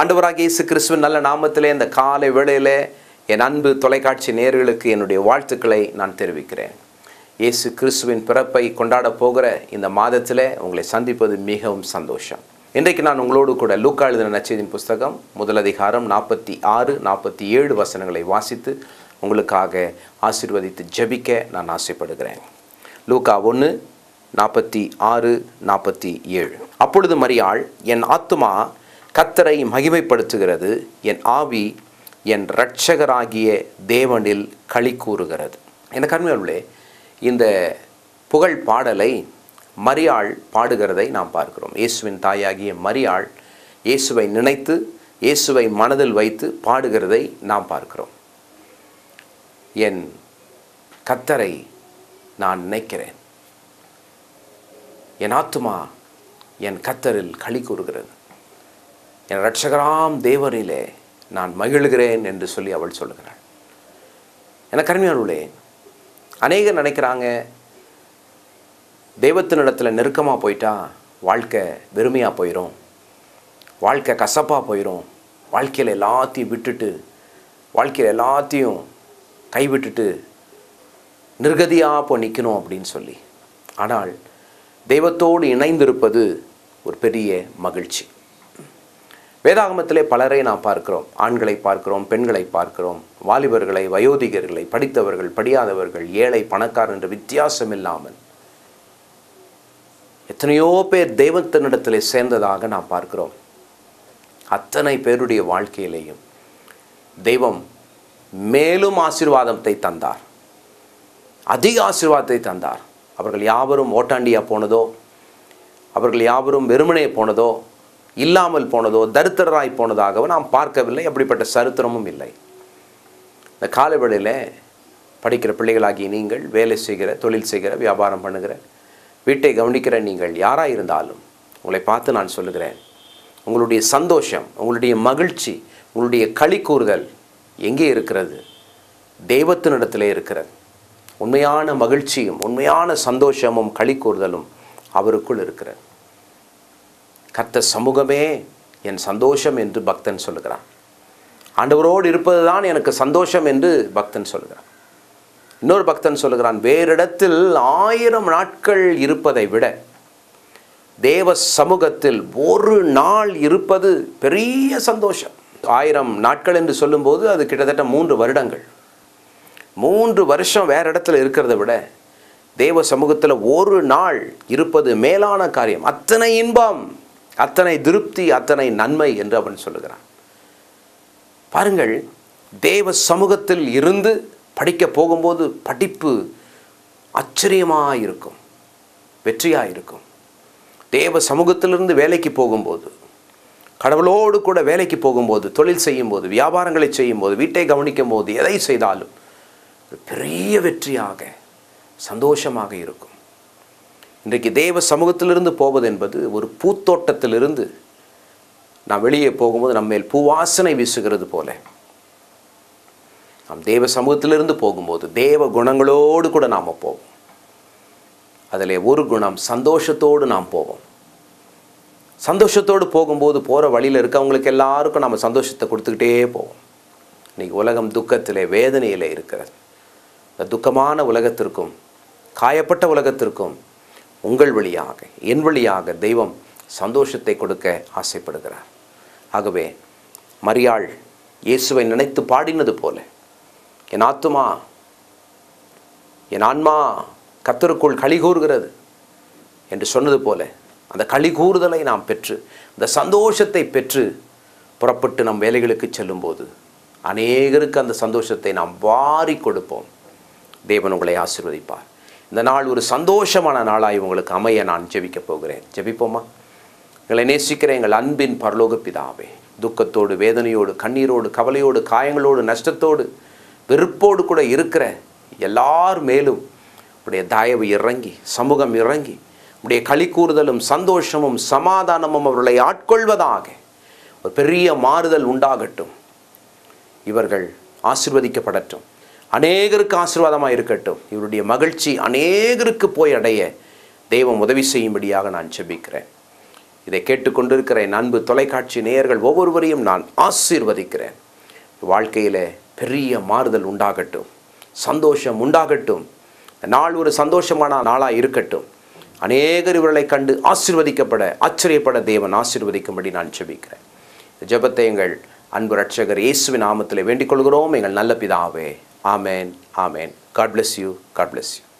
ஆண்டவராகிய இயேசு கிறிஸ்துவின் நல்ல நாமத்திலே இந்த காலை வேளையிலே என் அன்பு தொலைக்காட்சி நேயர்களுக்கு என்னுடைய வாழ்த்துக்களை நான் தெரிவிக்கிறேன். இயேசு கிறிஸ்துவின் பிறப்பை கொண்டாட போகிற இந்த மாதத்திலே உங்களை சந்திப்பது மிகவும் சந்தோஷம். இன்றைக்கு நான் உங்களோடு கூட லூக்கா எழுதின நற்செய்தியின் புஸ்தகம் முதல் அதிகாரம் 46, 47 வசனங்களை வாசித்து உங்களுக்காக ஆசீர்வதித்து ஜெபிக்க நான் ஆசைப்படுகிறேன். லூக்கா 1:46, 47. அப்பொழுது மரியாள், என் ஆத்துமா கர்த்தரை மகிமைப்படுத்துகிறது, என் ஆவி என் இரட்சகராகிய தேவனில் களி கூறுகிறது. எனக்கு அருமையானவர்களே, இந்த புகழ் பாடலை மரியாள் பாடுகிறதை நாம் பார்க்கிறோம். இயேசுவின் தாயாகிய மரியாள் இயேசுவை நினைத்து இயேசுவை மனதில் வைத்து பாடுகிறதை நாம் பார்க்கிறோம். என் கர்த்தரை நான் நினைக்கிறேன், என் ஆத்துமா என் கர்த்தரில் களி கூறுகிறது, என் இரட்சகராம் தேவனிலே நான் மகிழ்கிறேன் என்று சொல்லி அவள் சொல்லுகிறாள். எனக்கு அருமையானவர்களே, அநேகர் நினைக்கிறாங்க தெய்வத்தினிடத்தில் நெருக்கமாக போயிட்டா வாழ்க்கை வெறுமையாக போயிடும், வாழ்க்கை கசப்பாக போயிடும், வாழ்க்கையில் எல்லாத்தையும் விட்டுட்டு வாழ்க்கையில் எல்லாத்தையும் கைவிட்டுட்டு நிர்கதியாக போய் நிற்கணும் அப்படின்னு சொல்லி. ஆனால் தெய்வத்தோடு இணைந்திருப்பது ஒரு பெரிய மகிழ்ச்சி. வேதாகமத்திலே பலரை நாம் பார்க்கிறோம். ஆண்களை பார்க்கிறோம், பெண்களை பார்க்கிறோம், வாலிபர்களை, வயோதிகர்களை, படித்தவர்கள், படியாதவர்கள், ஏழை பணக்காரர் என்ற வித்தியாசம் இல்லாமல் எத்தனையோ பேர் தெய்வத்தினிடத்திலே சேர்ந்ததாக நாம் பார்க்கிறோம். அத்தனை பேருடைய வாழ்க்கையிலேயும் தெய்வம் மேலும் ஆசீர்வாதத்தை தந்தார், அதிக ஆசீர்வாதத்தை தந்தார். அவர்கள் யாவரும் ஓட்டாண்டியாக போனதோ, அவர்கள் யாவரும் வெறுமனே போனதோ, இல்லாமல் போனதோ, தரித்திரராய் போனதாகவும் நாம் பார்க்கவில்லை. அப்படிப்பட்ட சரித்திரமும் இல்லை. இந்த காலவெளியில் படிக்கிற பிள்ளைகளாகி நீங்கள், வேலை செய்கிற, தொழில் செய்கிற, வியாபாரம் பண்ணுகிற, வீட்டை கவனிக்கிற நீங்கள் யாராக இருந்தாலும் உங்களை பார்த்து நான் சொல்லுகிறேன், உங்களுடைய சந்தோஷம், உங்களுடைய மகிழ்ச்சி, உங்களுடைய களி கூறுதல் எங்கே இருக்கிறது? தெய்வத்தினிடத்திலே இருக்கிறது. உண்மையான மகிழ்ச்சியும் உண்மையான சந்தோஷமும் களி கூறுதலும் அவருக்குள் இருக்கிறது. கர்த்தர் சமூகமே என் சந்தோஷம் என்று பக்தன் சொல்லுகிறான். ஆண்டவரோடு இருப்பது தான் எனக்கு சந்தோஷம் என்று பக்தன் சொல்லுகிறான். இன்னொரு பக்தன் சொல்லுகிறான், வேறிடத்தில் 1000 நாட்கள் இருப்பதை விட தேவ சமூகத்தில் ஒரு நாள் இருப்பது பெரிய சந்தோஷம். 1000 நாட்கள் என்று சொல்லும்போது அது கிட்டத்தட்ட 3 வருடங்கள். 3 வருஷம் வேற இடத்துல இருக்கிறத விட தேவ சமூகத்தில் ஒரு நாள் இருப்பது மேலான காரியம். அத்தனை இன்பம், அத்தனை திருப்தி, அத்தனை நன்மை என்று அவன் சொல்லுகிறான். பாருங்கள், தேவ சமூகத்தில் இருந்து படிக்க போகும்போது படிப்பு ஆச்சரியமாக இருக்கும், வெற்றியாக இருக்கும். தேவ சமூகத்திலிருந்து வேலைக்கு போகும்போது, கடவுளோடு கூட வேலைக்கு போகும்போது, தொழில் செய்யும்போது, வியாபாரங்களை செய்யும்போது, வீட்டை கவனிக்கும் போது, எதை செய்தாலும் பெரிய வெற்றியாக சந்தோஷமாக இருக்கும். இன்றைக்கு தேவ சமூகத்திலிருந்து போவது என்பது ஒரு பூத்தோட்டத்திலிருந்து நாம் வெளியே போகும்போது நம்மேல் பூவாசனை வீசுகிறது போல, நாம் தேவ சமூகத்திலிருந்து போகும்போது தேவ குணங்களோடு கூட நாம் போவோம். அதில் ஒரு குணம், சந்தோஷத்தோடு நாம் போவோம். சந்தோஷத்தோடு போகும்போது போகிற வழியில் இருக்கவங்களுக்கு எல்லாருக்கும் நம்ம சந்தோஷத்தை கொடுத்துக்கிட்டே போவோம். இன்றைக்கி உலகம் துக்கத்திலே, வேதனையிலே இருக்கிறது. இந்த துக்கமான உலகத்திற்கும், காயப்பட்ட உலகத்திற்கும் உங்கள் வழியாக, என் வழியாக தெய்வம் சந்தோஷத்தை கொடுக்க ஆசைப்படுகிறார். ஆகவே மரியாள் இயேசுவை நினைத்து பாடினது போல, என் ஆத்துமா, என் ஆன்மா கர்த்தருக்குள் களி கூறுகிறது என்று சொன்னது போல, அந்த களி கூறுதலை நாம் பெற்று, அந்த சந்தோஷத்தை பெற்று புறப்பட்டு நம் வேலைகளுக்கு செல்லும்போது அநேகருக்கு அந்த சந்தோஷத்தை நாம் வாரி கொடுப்போம். தேவன் உங்களை ஆசீர்வதிப்பார். இந்த நாள் ஒரு சந்தோஷமான நாளாய் உங்களுக்கு அமைய நான் ஜெபிக்கப் போகிறேன். ஜெபிப்போமா? எங்களை நேசிக்கிற எங்கள் அன்பின் பரலோக பிதாவே, துக்கத்தோடு, வேதனையோடு, கண்ணீரோடு, கவலையோடு, காயங்களோடு, நஷ்டத்தோடு, வெறுப்போடு கூட இருக்கிற எல்லார் மேலும் உடைய தயவு இறங்கி, சமூகம் இறங்கி, உடைய களி கூறுதலும் சந்தோஷமும் சமாதானமும் அவர்களை ஆட்கொள்வதாக ஒரு பெரிய மாறுதல் உண்டாகட்டும். இவர்கள் ஆசீர்வதிக்கப்படட்டும், அநேகருக்கு ஆசீர்வாதமாக இருக்கட்டும். இவருடைய மகிழ்ச்சி அநேகருக்கு போய் அடைய தெய்வம் உதவி செய்யும்படியாக நான் ஜெபிக்கிறேன். இதை கேட்டுக்கொண்டிருக்கிற என் அன்பு தொலைக்காட்சி நேயர்கள் ஒவ்வொருவரையும் நான் ஆசீர்வதிக்கிறேன். வாழ்க்கையில் பெரிய மாறுதல் உண்டாகட்டும், சந்தோஷம் உண்டாகட்டும். நாள் ஒரு சந்தோஷமான நாளாக இருக்கட்டும். அநேகர் இவர்களை கண்டு ஆசீர்வதிக்கப்பட, ஆச்சரியப்பட தேவன் ஆசீர்வதிக்கும்படி நான் ஜெபிக்கிறேன். இந்த ஜெபத்தை எங்கள் அன்பு ரட்சகர் இயேசுவின் நாமத்தில் வேண்டிக் கொள்கிறோம். எங்கள் நல்ல பிதாவே. ஆமேன், ஆமேன். God bless you. God bless you.